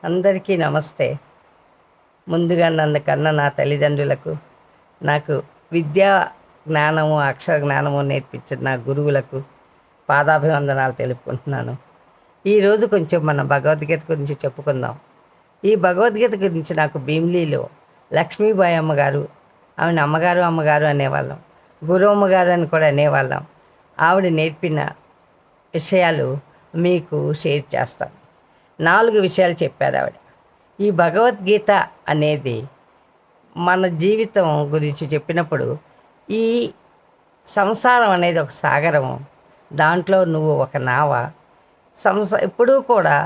అందరికీ నమస్తే. ముందుగా నన్ను కన్న నా తల్లిదండ్రులకు, నాకు విద్యా జ్ఞానము, అక్షర జ్ఞానము నేర్పించిన నా గురువులకు పాదాభివందనాలు తెలుపుకుంటున్నాను. ఈరోజు కొంచెం మనం భగవద్గీత గురించి చెప్పుకుందాం. ఈ భగవద్గీత గురించి నాకు భీమిలీలో లక్ష్మీబాయి అమ్మగారు, ఆమెను అమ్మగారు అమ్మగారు అనేవాళ్ళం, గురవమ్మ గారు అని కూడా అనేవాళ్ళం. ఆవిడ నేర్పిన విషయాలు మీకు షేర్ చేస్తాను. 4 విషయాలు చెప్పారు ఆవిడ. ఈ భగవద్గీత అనేది మన జీవితం గురించి చెప్పినప్పుడు, ఈ సంసారం అనేది ఒక సాగరము, దాంట్లో నువ్వు ఒక నావ. ఎప్పుడూ కూడా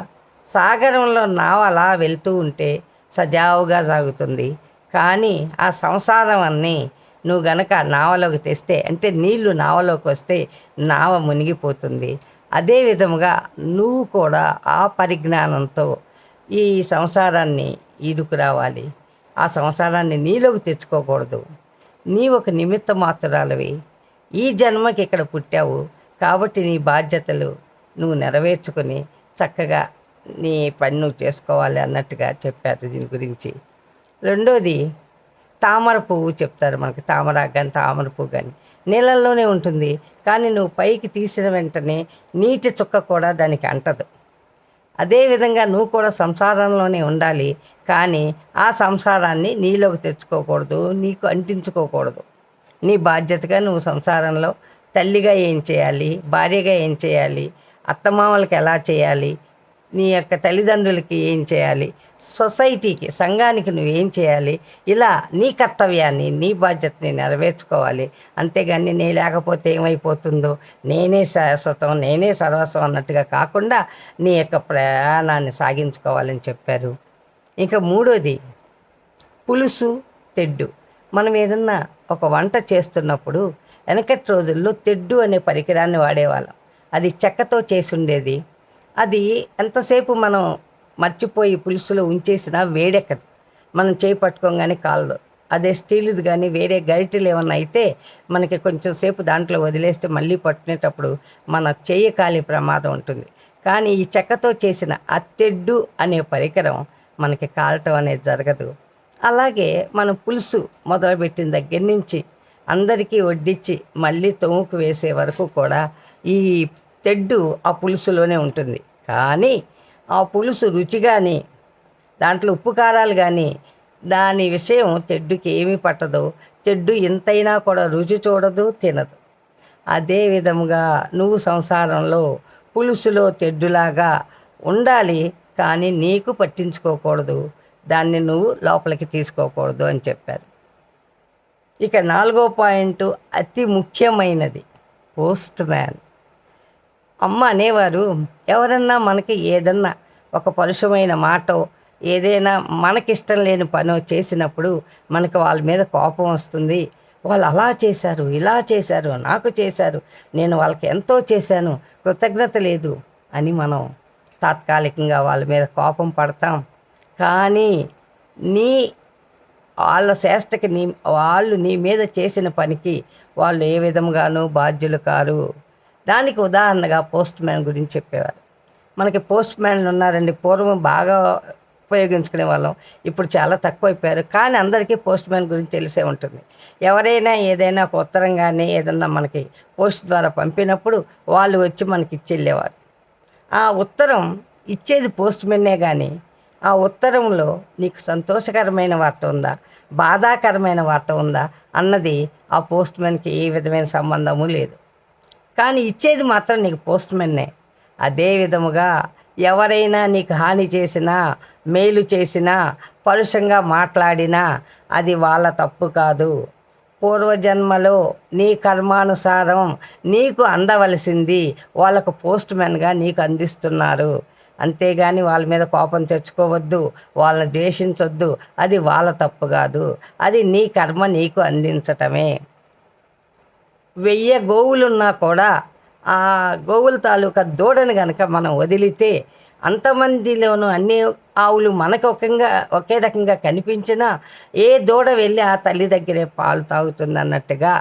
సాగరంలో నావ అలా వెళ్తూ ఉంటే సజావుగా సాగుతుంది. కానీ ఆ సంసారం అన్నీ నువ్వు గనక నావలోకి తెస్తే, అంటే నీళ్లు నావలోకి వస్తే నావ మునిగిపోతుంది. అదే విధముగా నువ్వు కూడా ఆ పరిజ్ఞానంతో ఈ సంసారాన్ని ఈడుకు రావాలి. ఆ సంసారాన్ని నీలోకి తెచ్చుకోకూడదు. నీ ఒక నిమిత్త మాత్రాలవి. ఈ జన్మకి ఇక్కడ పుట్టావు కాబట్టి నీ బాధ్యతలు నువ్వు నెరవేర్చుకొని చక్కగా నీ పని నువ్వు చేసుకోవాలి అన్నట్టుగా చెప్పారు దీని గురించి. రెండోది, తామర పువ్వు చెప్తారు మనకి. తామరాకు కానీ తామర పువ్వు కానీ నీళ్ళల్లోనే ఉంటుంది, కానీ నువ్వు పైకి తీసిన వెంటనే నీటి చుక్క కూడా దానికి అంటదు. అదేవిధంగా నువ్వు కూడా సంసారంలోనే ఉండాలి, కానీ ఆ సంసారాన్ని నీలోకి తెచ్చుకోకూడదు, నీకు అంటించుకోకూడదు. నీ బాధ్యతగా నువ్వు సంసారంలో తల్లిగా ఏం చేయాలి, భార్యగా ఏం చేయాలి, అత్తమామలకి ఎలా చేయాలి, నీ యొక్క తల్లిదండ్రులకి ఏం చేయాలి, సొసైటీకి, సంఘానికి నువ్వేం చేయాలి, ఇలా నీ కర్తవ్యాన్ని, నీ బాధ్యతని నెరవేర్చుకోవాలి. అంతేగాని నీ లేకపోతే ఏమైపోతుందో, నేనే శాశ్వతం, నేనే సర్వస్వం అన్నట్టుగా కాకుండా నీ యొక్క ప్రయాణాన్ని సాగించుకోవాలని చెప్పారు. ఇంకా మూడోది, పులుసు తెడ్డు. మనం ఏదన్నా ఒక వంట చేస్తున్నప్పుడు వెనకటి రోజుల్లో తెడ్డు అనే పరికరాన్ని వాడేవాళ్ళం. అది చెక్కతో చేసి ఉండేది. అది ఎంతసేపు మనం మర్చిపోయి పులుసులో ఉంచేసినా వేడెక్కదు, మనం చేయి పట్టుకోగానే కాలదు. అదే స్టీల్ది కానీ వేరే గరిటెలు ఏమన్నా అయితే మనకి కొంచెం సేపు దాంట్లో వదిలేస్తే మళ్ళీ పట్టుకునేటప్పుడు మన చెయ్యి కాలి ప్రమాదం ఉంటుంది. కానీ ఈ చెక్కతో చేసిన ఆ తెడ్డు అనే పరికరం మనకి కాలటం అనేది జరగదు. అలాగే మనం పులుసు మొదలుపెట్టిన దగ్గర నుంచి అందరికీ వడ్డించి మళ్ళీ తొమ్ముకు వేసే వరకు కూడా ఈ తెడ్డు ఆ పులుసులోనే ఉంటుంది. కానీ ఆ పులుసు రుచి కానీ, దాంట్లో ఉప్పు కారాలు కానీ, దాని విషయం తెడ్డుకి ఏమీ పట్టదు. తెడ్డు ఎంతైనా కూడా రుచి చూడదు, తినదు. అదే విధముగా నువ్వు సంసారంలో పులుసులో తెడ్డులాగా ఉండాలి, కానీ నీకు పట్టించుకోకూడదు, దాన్ని నువ్వు లోపలికి తీసుకోకూడదు అని చెప్పారు. ఇక 4వ పాయింట్ అతి ముఖ్యమైనది, పోస్ట్ మ్యాన్. అమ్మ అనేవారు, ఎవరన్నా మనకి ఏదన్నా ఒక పరుషమైన మాటో, ఏదైనా మనకిష్టం లేని పనో చేసినప్పుడు మనకు వాళ్ళ మీద కోపం వస్తుంది. వాళ్ళు అలా చేశారు, ఇలా చేశారు, నాకు చేశారు, నేను వాళ్ళకి ఎంతో చేశాను, కృతజ్ఞత లేదు అని మనం తాత్కాలికంగా వాళ్ళ మీద కోపం పడతాం. కానీ వాళ్ళ చేష్టకి వాళ్ళు నీ మీద చేసిన పనికి వాళ్ళు ఏ విధంగానూ బాధ్యులు కారు. దానికి ఉదాహరణగా పోస్ట్ మ్యాన్ గురించి చెప్పేవారు. మనకి పోస్ట్ మ్యాన్లు ఉన్నారండి. పూర్వం బాగా ఉపయోగించుకునే వాళ్ళం, ఇప్పుడు చాలా తక్కువైపోయారు. కానీ అందరికీ పోస్ట్ మ్యాన్ గురించి తెలిసే ఉంటుంది. ఎవరైనా ఏదైనా ఒక ఉత్తరం కానీ ఏదన్నా మనకి పోస్ట్ ద్వారా పంపినప్పుడు వాళ్ళు వచ్చి మనకి ఇచ్చెళ్ళేవారు. ఆ ఉత్తరం ఇచ్చేది పోస్ట్ మ్యానే, కానీ ఆ ఉత్తరంలో నీకు సంతోషకరమైన వార్త ఉందా, బాధాకరమైన వార్త ఉందా అన్నది ఆ పోస్ట్ మ్యాన్కి ఏ విధమైన సంబంధము లేదు. కానీ ఇచ్చేది మాత్రం నీకు పోస్ట్ మ్యాన్నే. అదే విధముగా ఎవరైనా నీకు హాని చేసినా, మేలు చేసినా, పరుషంగా మాట్లాడినా అది వాళ్ళ తప్పు కాదు. పూర్వజన్మలో నీ కర్మానుసారం నీకు అందవలసింది వాళ్ళకు పోస్ట్ మ్యాన్గా నీకు అందిస్తున్నారు. అంతేగాని వాళ్ళ మీద కోపం తెచ్చుకోవద్దు, వాళ్ళని ద్వేషించొద్దు. అది వాళ్ళ తప్పు కాదు, అది నీ కర్మ నీకు అందించటమే. 1000 గోవులున్నా కూడా ఆ గోవుల తాలూకా దూడని కనుక మనం వదిలితే, అంతమందిలోనూ అన్ని ఆవులు మనకు ఒకే రకంగా కనిపించినా ఏ దూడ వెళ్ళి ఆ తల్లి దగ్గరే పాలు తాగుతుంది అన్నట్టుగా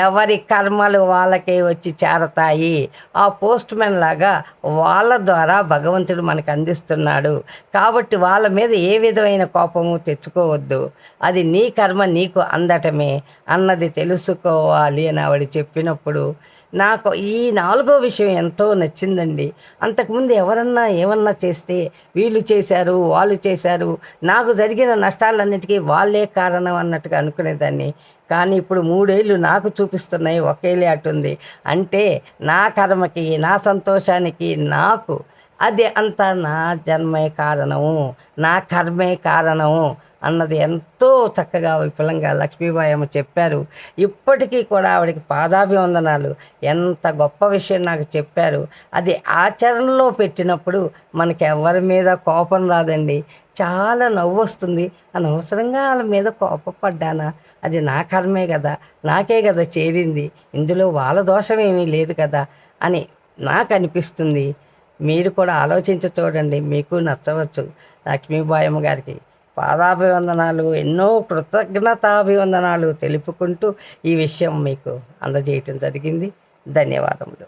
ఎవరి కర్మలు వాళ్ళకే వచ్చి చేరతాయి. ఆ పోస్ట్ మ్యాన్ లాగా వాళ్ళ ద్వారా భగవంతుడు మనకు అందిస్తున్నాడు. కాబట్టి వాళ్ళ మీద ఏ విధమైన కోపము తెచ్చుకోవద్దు. అది నీ కర్మ నీకు అందటమే అన్నది తెలుసుకోవాలి అని ఆవిడ చెప్పినప్పుడు నాకు ఈ నాలుగో విషయం ఎంతో నచ్చిందండి. అంతకుముందు ఎవరన్నా ఏమన్నా చేస్తే వీళ్ళు చేశారు, వాళ్ళు చేశారు, నాకు జరిగిన నష్టాలన్నిటికీ వాళ్ళే కారణం అన్నట్టుగా అనుకునేదాన్ని. కానీ ఇప్పుడు 3 ఏళ్ళు నాకు చూపిస్తున్నాయి, ఒకేలే అటుంది. అంటే నా కర్మకి, నా సంతోషానికి, నాకు అది అంతా నా జన్మే కారణము, నా కర్మే కారణము అన్నది ఎంతో చక్కగా విపులంగా లక్ష్మీబాయమ్మ చెప్పారు. ఇప్పటికీ కూడా ఆవిడకి పాదాభివందనాలు. ఎంత గొప్ప విషయం నాకు చెప్పారు. అది ఆచరణలో పెట్టినప్పుడు మనకి ఎవరి మీద కోపం రాదండి. చాలా నవ్వు వస్తుంది. అనవసరంగా వాళ్ళ మీద కోపపడ్డానా, అది నా కర్మే కదా, నాకే కదా చేరింది, ఇందులో వాళ్ళ దోషం ఏమీ లేదు కదా అని నాకు అనిపిస్తుంది. మీరు కూడా ఆలోచించి చూడండి, మీకు నచ్చవచ్చు. లక్ష్మీబాయమ్మ గారికి పాదాభివందనాలు, ఎన్నో కృతజ్ఞతాభివందనాలు తెలుపుకుంటూ ఈ విషయం మీకు అందజేయటం జరిగింది. ధన్యవాదములు.